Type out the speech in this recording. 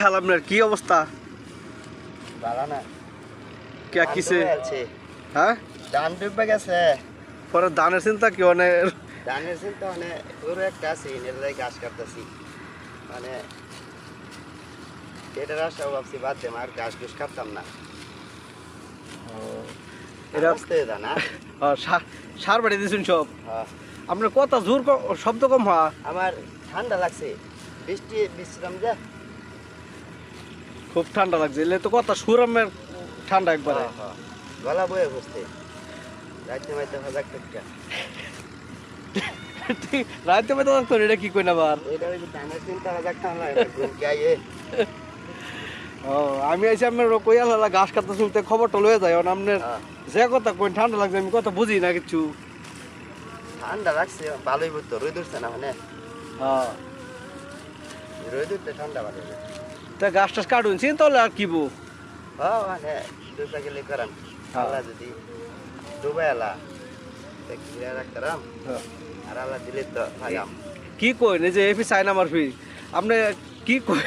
আপনার কি অবস্থা? ভালো না। কে কিসে? হ্যাঁ, ধান ডুবে গেছে। পরে ধানের চিন্তা কি অনেক? ধানের চিন্তা মানে গরু একটা আছে, এর ঘাস কাটতেছি। মানে এটার আশা ভাবছি বাদ দেম, আর ঘাস ঘুষ কাটতাম না। এটা বুঝতে না। সার বাড়ি দিয়েছেন সব? হ্যাঁ। আপনার কথা জোর শব্দ কম হওয়া। আমার ঠান্ডা লাগছে, বৃষ্টি বিশ্রাম যা। খুব ঠান্ডা লাগছে, এলে তো কথা সুরামের ঠান্ডা একবারে। গলা বয়ে বসতে রাইতে মাইতে 1000 টাকা। রাইতে মেতে থাকতো, এটা কি কই না আবার? এটা ওই যে ধানের চিন্তা 1000 টাকা লাগে ঘুম কে আইয়ে। ও আমি আইসি আপনার কই আলা ঘাস কাটতে শুনতে খবরটা লয়ে যায়। আপনার যে কথা কই ঠান্ডা লাগছে, আমি কথা বুঝি না কিছু। ঠান্ডা লাগছে ভালোই বলতো, রোদ উঠছে না মানে। হ্যাঁ, রোদ উঠতে ঠান্ডা ভালো। তা গাছ টাছ কাটুন তাহলে আর কি বউ। হ্যাঁ মানে দুটা গেলে করান। আল্লাহ যদি ডুবে এলা ঘিরে রাখতাম, আর আল্লাহ দিলে তো ভাগাম। কি কই যে এফি চাই না আমার ফি আপনি কি কই?